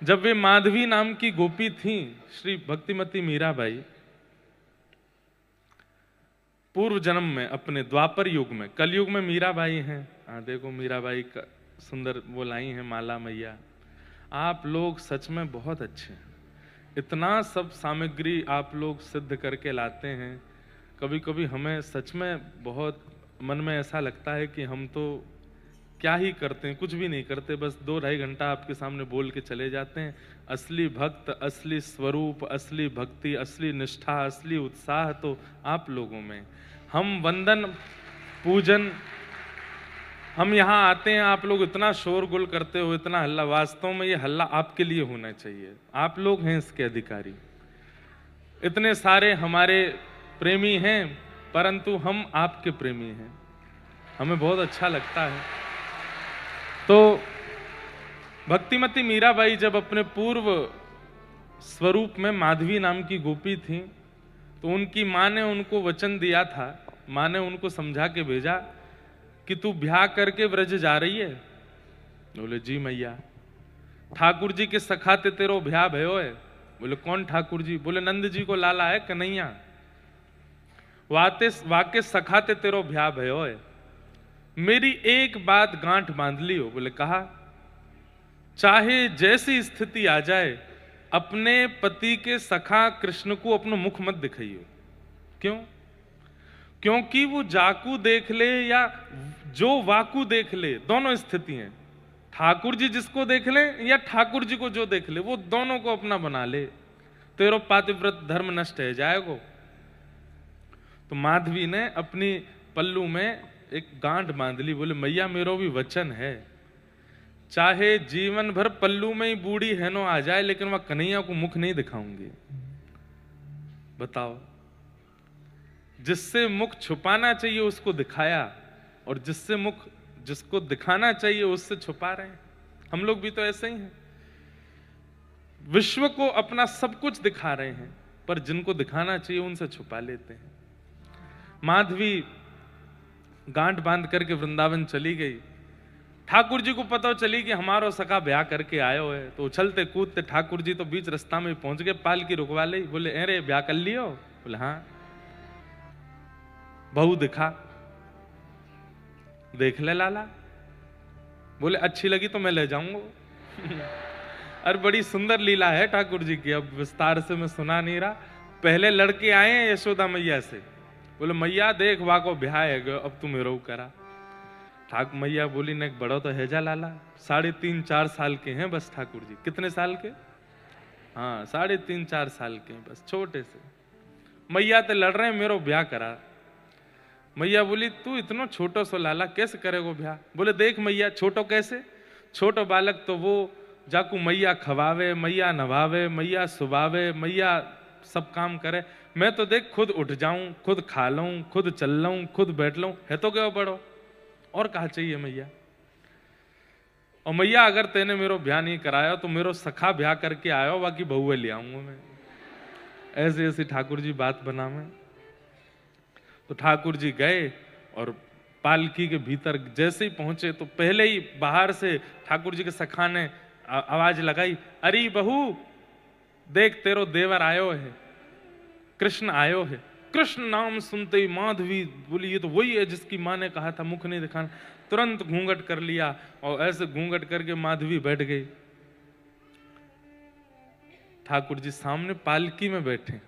जब वे माधवी नाम की गोपी थीं, श्री भक्तिमती मीराबाई, पूर्व जन्म में अपने द्वापर युग में, कलयुग में मीराबाई हैं। देखो मीराबाई का सुंदर वो लाई हैं माला मैया। आप लोग सच में बहुत अच्छे हैं, इतना सब सामग्री आप लोग सिद्ध करके लाते हैं। कभी कभी हमें सच में बहुत मन में ऐसा लगता है कि हम तो क्या ही करते हैं, कुछ भी नहीं करते, बस 2-2.5 घंटा आपके सामने बोल के चले जाते हैं। असली भक्त, असली स्वरूप, असली भक्ति, असली निष्ठा, असली उत्साह तो आप लोगों में। हम वंदन पूजन, हम यहाँ आते हैं, आप लोग इतना शोरगुल करते हो, इतना हल्ला, वास्तव में ये हल्ला आपके लिए होना चाहिए, आप लोग हैं इसके अधिकारी। इतने सारे हमारे प्रेमी हैं, परंतु हम आपके प्रेमी हैं, हमें बहुत अच्छा लगता है। तो भक्तिमती मीराबाई जब अपने पूर्व स्वरूप में माधवी नाम की गोपी थी, तो उनकी माँ ने उनको वचन दिया था, माँ ने उनको समझा के भेजा कि तू ब्याह करके ब्रज जा रही है। बोले जी मैया। ठाकुर जी के सखा ते तेरो ब्याह भयो है। बोले कौन ठाकुर जी? बोले नंद जी को लाला है कन्हैया, वाके सखा ते तेरो ब्याह भयो है। मेरी एक बात गांठ बांध ली हो। बोले कहा, चाहे जैसी स्थिति आ जाए, अपने पति के सखा कृष्ण को अपना मुख मत दिखाइयो। क्यों? क्योंकि वो जाकू देख ले या जो वाकू देख ले, दोनों स्थिति हैं। ठाकुर जी जिसको देख ले या ठाकुर जी को जो देख ले, वो दोनों को अपना बना ले, तेरो पातिव्रत धर्म नष्ट है जाएगो। तो माधवी ने अपनी पल्लू में एक गांठ बांध ली। बोले मैया मेरो भी वचन है, चाहे जीवन भर पल्लू में ही बूढ़ी हैनो आ जाए, लेकिन वह कन्हैया को मुख नहीं दिखाऊंगी। बताओ, जिससे मुख छुपाना चाहिए उसको दिखाया, और जिससे मुख जिसको दिखाना चाहिए उससे छुपा रहे हैं। हम लोग भी तो ऐसे ही हैं, विश्व को अपना सब कुछ दिखा रहे हैं, पर जिनको दिखाना चाहिए उनसे छुपा लेते हैं। माधवी गांठ बांध करके वृंदावन चली गई। ठाकुर जी को पता चली कि हमारा सखा ब्याह करके आयो है, तो उछलते कूदते ठाकुर जी तो बीच रास्ता में पहुंच गए, पालकी रुकवा ली। बोले अरे ब्याह कर लियो? बोले हाँ। बहू दिखा, देख ले लाला। बोले अच्छी लगी तो मैं ले जाऊंगा। अरे बड़ी सुंदर लीला है ठाकुर जी की, अब विस्तार से मैं सुना नहीं रहा। पहले लड़के आए हैं यशोदा मैया से। बोले मैया देख वाको ब्याह है, अब तू मेरो करा। ठाकुर मैया बोली ने बड़ो तो है जा लाला, 3.5-4 साल के हैं बस ठाकुर जी। कितने साल के? हाँ 3.5-4 साल के हैं बस, छोटे से। मैया तो लड़ रहे हैं मेरो ब्याह करा। मैया बोली तू इतना छोटो सो लाला कैसे करेगो ब्याह? बोले देख मैया, छोटो कैसे? छोटो बालक तो वो जाकू मैया खवावे, मैया नवावे, मैया सुबावे, मैया सब काम करे। मैं तो देख खुद उठ जाऊं, खुद खा लूं, खुद चल लूं, खुद बैठ लूं, है तो क्या बड़ो, और कहा चाहिए मैया? और मैया अगर तेने मेरो ब्याह नहीं कराया तो मेरो सखा ब्याह करके आयो, बाकी बहुए ले आऊंगा मैं। ऐसे ऐसी ठाकुर जी बात बना में। तो ठाकुर जी गए और पालकी के भीतर जैसे ही पहुंचे तो पहले ही बाहर से ठाकुर जी के सखा ने आवाज लगाई, अरे बहू देख तेरो देवर आयो है, कृष्ण आयो है। कृष्ण नाम सुनते ही माधवी बोली ये तो वही है जिसकी माँ ने कहा था मुख नहीं दिखाना। तुरंत घूंघट कर लिया और ऐसे घूंघट करके माधवी बैठ गई। ठाकुर जी सामने पालकी में बैठे,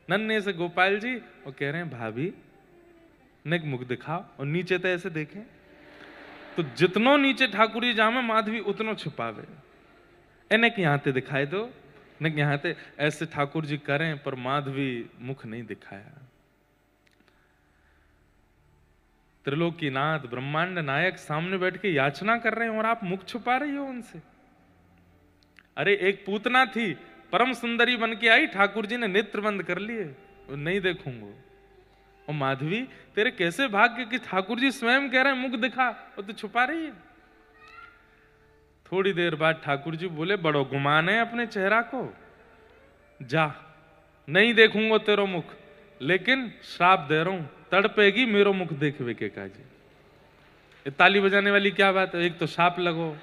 नन्हे से गोपाल जी, और कह रहे हैं भाभी ने मुख दिखाओ, और नीचे तो ऐसे देखें। तो जितनो नीचे ठाकुर जी जामे माधवी उतनो छुपावे। इन्हें कि यहाँ दिखाई दो, न यहाँ ते ऐसे ठाकुर जी करें, पर माधवी मुख नहीं दिखाया। त्रिलोकीनाथ ब्रह्मांड नायक सामने बैठ के याचना कर रहे हैं और आप मुख छुपा रही हो उनसे। अरे एक पूतना थी, परम सुंदरी बन के आई, ठाकुर जी ने नेत्र बंद कर लिए, नहीं देखूंगा। और माधवी तेरे कैसे भाग्य कि ठाकुर जी स्वयं कह रहे हैं मुख दिखा, और तू छुपा रही है। थोड़ी देर बाद ठाकुर जी बोले बड़ो गुमान है अपने चेहरा को, जा नहीं देखूंगा तेरो मुख, लेकिन श्राप दे रहा हूं, तड़पेगी मेरो मुख देखवे के काजी। ताली बजाने वाली क्या बात है? एक तो शाप लगो,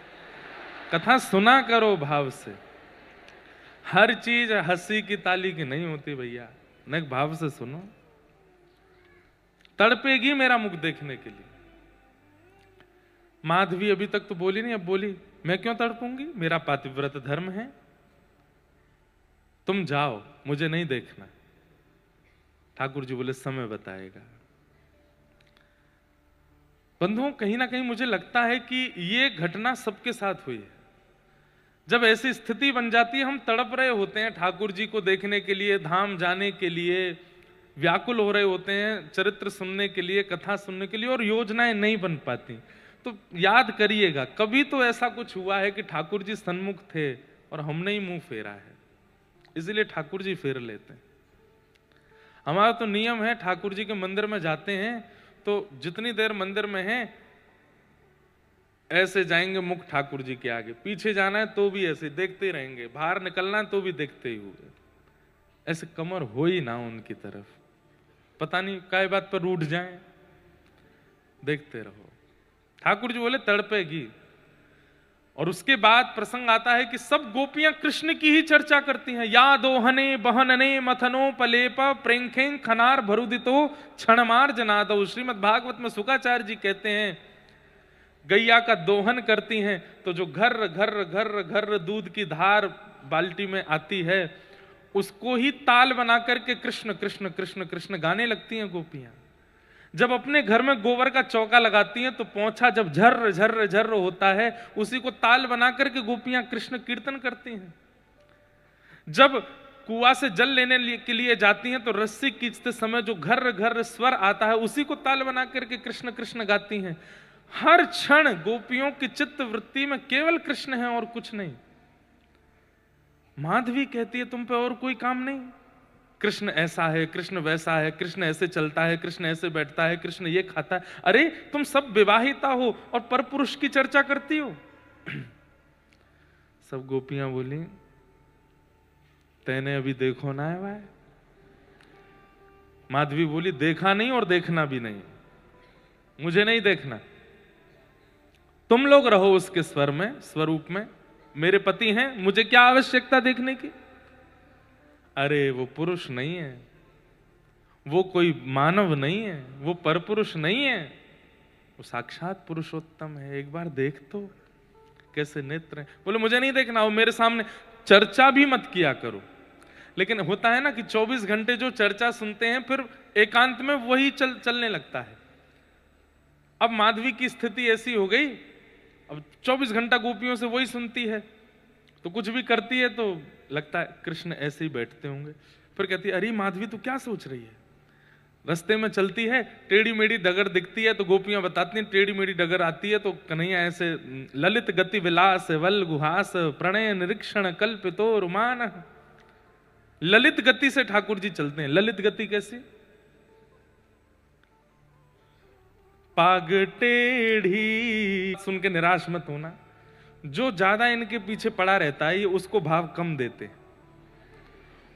कथा सुना करो भाव से, हर चीज हंसी की ताली की नहीं होती भैया, नेक भाव से सुनो। तड़पेगी मेरा मुख देखने के लिए। माधवी अभी तक तो बोली नहीं, अब बोली मैं क्यों तड़पूंगी, मेरा पातिव्रत धर्म है, तुम जाओ मुझे नहीं देखना। ठाकुर जी बोले समय बताएगा। बंधुओं कहीं ना कहीं मुझे लगता है कि ये घटना सबके साथ हुई है। जब ऐसी स्थिति बन जाती है, हम तड़प रहे होते हैं ठाकुर जी को देखने के लिए, धाम जाने के लिए व्याकुल हो रहे होते हैं, चरित्र सुनने के लिए, कथा सुनने के लिए, और योजनाएं नहीं बन पाती। तो याद करिएगा कभी तो ऐसा कुछ हुआ है कि ठाकुर जी सन्मुख थे और हमने ही मुंह फेरा है, इसलिए ठाकुर जी फेर लेते हैं। हमारा तो नियम है, ठाकुर जी के मंदिर में जाते हैं तो जितनी देर मंदिर में हैं ऐसे जाएंगे मुख ठाकुर जी के आगे, पीछे जाना है तो भी ऐसे देखते रहेंगे, बाहर निकलना है तो भी देखते ही हुए, ऐसे कमर हो ही ना उनकी तरफ, पता नहीं काय बात पर रूठ जाएं, देखते रहो। ठाकुर जी बोले तड़पेगी। और उसके बाद प्रसंग आता है कि सब गोपियां कृष्ण की ही चर्चा करती हैं। या दोहने बहनने मथनो पलेप प्रेंखे खनार भरुदितो क्षणमार जनादो। श्रीमद् भागवत में शुकाचार्य जी कहते हैं गैया का दोहन करती हैं तो जो घर घर घर घर दूध की धार बाल्टी में आती है उसको ही ताल बना करके कृष्ण कृष्ण कृष्ण कृष्ण गाने लगती हैं गोपियां। जब अपने घर में गोबर का चौका लगाती हैं तो पोंछा जब झर्र झर्र झर्र होता है उसी को ताल बना करके गोपियां कृष्ण कीर्तन करती हैं। जब कुआं से जल लेने के लिए जाती हैं तो रस्सी खींचते समय जो घर घर स्वर आता है उसी को ताल बना करके कृष्ण कृष्ण गाती हैं। हर क्षण गोपियों की चित्त वृत्ति में केवल कृष्ण है और कुछ नहीं। माधवी कहती है तुम पे और कोई काम नहीं, कृष्ण ऐसा है, कृष्ण वैसा है, कृष्ण ऐसे चलता है, कृष्ण ऐसे बैठता है, कृष्ण ये खाता है। अरे तुम सब विवाहिता हो और परपुरुष की चर्चा करती हो। सब गोपियां बोली तेने अभी देखो ना है भाई। माधवी बोली देखा नहीं और देखना भी नहीं, मुझे नहीं देखना, तुम लोग रहो उसके स्वर में स्वरूप में, मेरे पति हैं, मुझे क्या आवश्यकता देखने की। अरे वो पुरुष नहीं है, वो कोई मानव नहीं है, वो परपुरुष नहीं है, वो साक्षात पुरुषोत्तम है, एक बार देख तो कैसे नेत्र हैं। बोले मुझे नहीं देखना, वो मेरे सामने चर्चा भी मत किया करो। लेकिन होता है ना कि 24 घंटे जो चर्चा सुनते हैं फिर एकांत में वही चलने लगता है। अब माधवी की स्थिति ऐसी हो गई, अब 24 घंटा गोपियों से वही सुनती है तो कुछ भी करती है तो लगता है कृष्ण ऐसे ही बैठते होंगे। फिर कहती है अरे माधवी तू क्या सोच रही है। रास्ते में चलती है, टेढ़ी मेढ़ी डगर दिखती है तो गोपियां बताती हैं टेढ़ी मेढ़ी डगर आती है तो कन्हैया ऐसे ललित गति विलास वल गुहास प्रणय निरीक्षण कल्पितो रुमान। ललित गति से ठाकुर जी चलते हैं। ललित गति कैसी, पाग टेढ़ी सुन के निराश मत होना, जो ज्यादा इनके पीछे पड़ा रहता है ये उसको भाव कम देते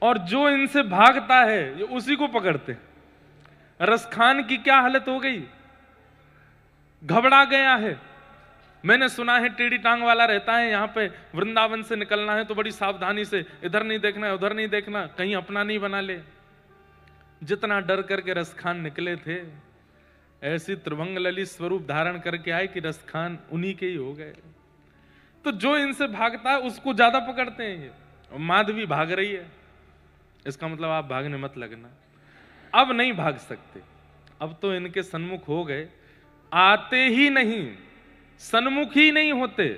और जो इनसे भागता है ये उसी को पकड़ते। रसखान की क्या हालत हो गई, घबरा गया है। मैंने सुना है टेढ़ी टांग वाला रहता है, यहां पे वृंदावन से निकलना है तो बड़ी सावधानी से इधर नहीं देखना है उधर नहीं देखना, कहीं अपना नहीं बना ले। जितना डर करके रसखान निकले थे ऐसी त्रिभंग ललित स्वरूप धारण करके आए कि रसखान उन्हीं के ही हो गए। तो जो इनसे भागता है उसको ज्यादा पकड़ते हैं ये। माधवी भाग रही है, इसका मतलब आप भागने मत लगना। अब नहीं भाग सकते, अब तो इनके सन्मुख हो गए, आते ही नहीं, सन्मुख ही नहीं होते,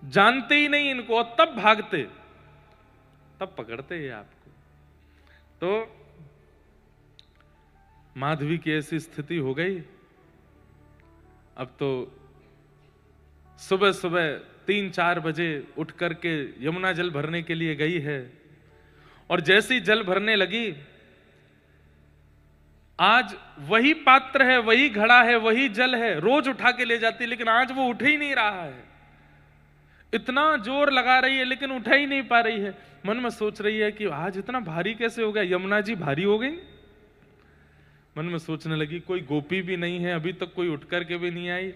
जानते ही नहीं इनको और तब भागते, तब पकड़ते ये आपको। तो माधवी की ऐसी स्थिति हो गई। अब तो सुबह सुबह 3-4 बजे उठ करके यमुना जल भरने के लिए गई है और जैसी जल भरने लगी, आज वही पात्र है, वही घड़ा है, वही जल है, रोज उठा के ले जाती, लेकिन आज वो उठ ही नहीं रहा है। इतना जोर लगा रही है लेकिन उठा ही नहीं पा रही है। मन में सोच रही है कि आज इतना भारी कैसे हो गया, यमुना जी भारी हो गई। मन में सोचने लगी कोई गोपी भी नहीं है, अभी तक कोई उठ करके भी नहीं आई।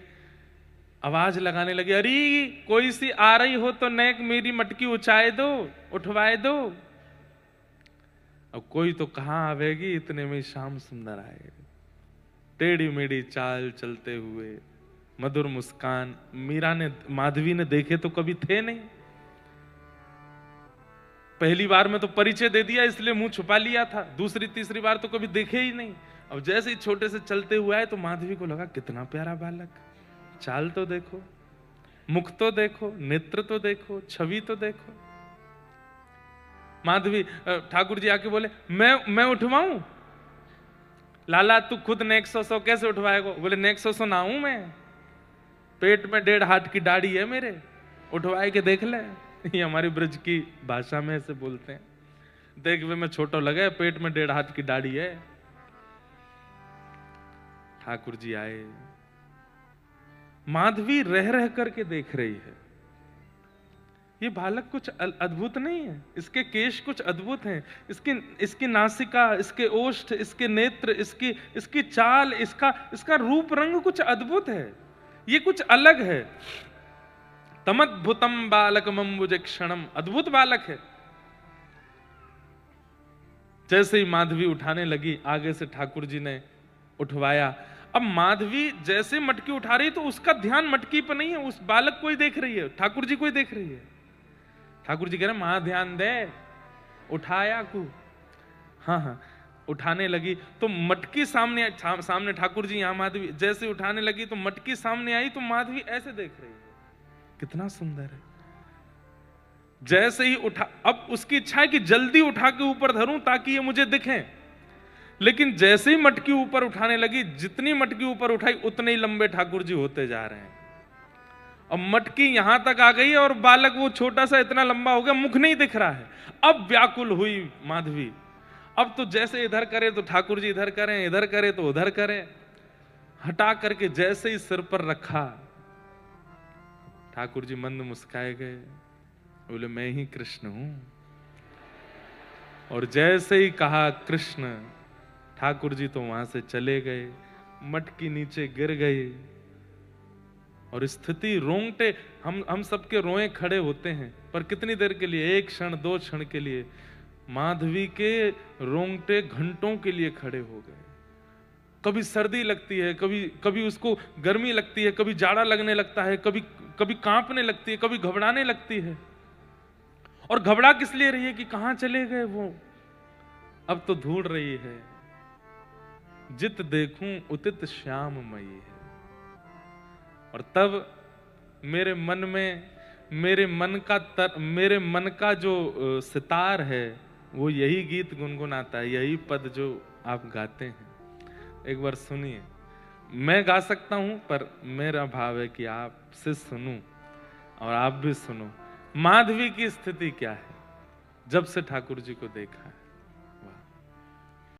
आवाज लगाने लगे, अरे कोई सी आ रही हो तो नेक मेरी मटकी उठाए दो, उठवाए दो। अब कोई तो कहां आवेगी, इतने में श्याम सुंदर आए, टेढ़ी मेढ़ी चाल चलते हुए, मधुर मुस्कान। मीरा ने, माधवी ने देखे तो कभी थे नहीं, पहली बार में तो परिचय दे दिया इसलिए मुंह छुपा लिया था, दूसरी तीसरी बार तो कभी देखे ही नहीं। अब जैसे ही छोटे से चलते हुए आए तो माधवी को लगा कितना प्यारा बालक, चाल तो देखो, मुख तो देखो, नेत्र तो देखो, छवि तो देखो। माधवी, ठाकुर जी आके बोले, मैं उठवाऊं? लाला तू खुद नेक 100 कैसे उठवाएगा? बोले नेक 100 ना हूं मैं, पेट में 1.5 हाथ की दाढ़ी है मेरे, उठवाए के देख ले। ये हमारी ब्रज की भाषा में ऐसे बोलते हैं, देख वे में छोटो लगे, पेट में 1.5 हाथ की दाढ़ी है। ठाकुर जी आए, माधवी रह रह करके देख रही है, ये बालक कुछ अद्भुत नहीं है, इसके केश कुछ अद्भुत हैं, इसकी नासिका, इसके ओष्ठ, इसके नेत्र, इसकी चाल, इसका रूप रंग कुछ अद्भुत है, ये कुछ अलग है। तमद्भुतम बालक अम्बुज क्षणम, अद्भुत बालक है। जैसे ही माधवी उठाने लगी, आगे से ठाकुर जी ने उठवाया। अब माधवी जैसे मटकी उठा रही तो उसका ध्यान मटकी पर नहीं है, उस बालक को ही देख रही है, ठाकुर जी को ही देख रही है। ठाकुर जी कह रहे मां ध्यान दे, उठाया को। हाँ हाँ, उठाने लगी तो मटकी सामने ठाकुर जी, यहां माधवी जैसे उठाने लगी तो मटकी सामने आई तो माधवी ऐसे देख रही है, कितना सुंदर है। जैसे ही उठा, अब उसकी इच्छा है कि जल्दी उठा के ऊपर धरूं ताकि ये मुझे दिखें, लेकिन जैसे ही मटकी ऊपर उठाने लगी, जितनी मटकी ऊपर उठाई उतने ही लंबे ठाकुर जी होते जा रहे हैं। अब मटकी यहां तक आ गई और बालक वो छोटा सा इतना लंबा हो गया, मुख नहीं दिख रहा है। अब व्याकुल हुई माधवी, अब तो जैसे इधर करे तो ठाकुर जी इधर करें, इधर करे तो उधर करें। हटा करके जैसे ही सिर पर रखा, ठाकुर जी मंद मुस्काए गए, बोले मैं ही कृष्ण हूं। और जैसे ही कहा कृष्ण, ठाकुर जी तो वहां से चले गए, मटकी नीचे गिर गई। और स्थिति, रोंगटे, हम सबके रोए खड़े होते हैं, पर कितनी देर के लिए, 1 क्षण 2 क्षण के लिए। माधवी के रोंगटे घंटों के लिए खड़े हो गए। कभी सर्दी लगती है, कभी उसको गर्मी लगती है, कभी जाड़ा लगने लगता है, कभी कांपने लगती है, कभी घबराने लगती है। और घबरा किस लिए रही है कि कहां चले गए वो? अब तो ढूंढ रही है, जित देखूं उतित श्याममयी है। और तब मेरे मन का जो सितार है वो यही गीत गुनगुनाता है, यही पद जो आप गाते हैं। एक बार सुनिए, मैं गा सकता हूं पर मेरा भाव है कि आपसे सुनूं और आप भी सुनो। माधवी की स्थिति क्या है जब से ठाकुर जी को देखा है।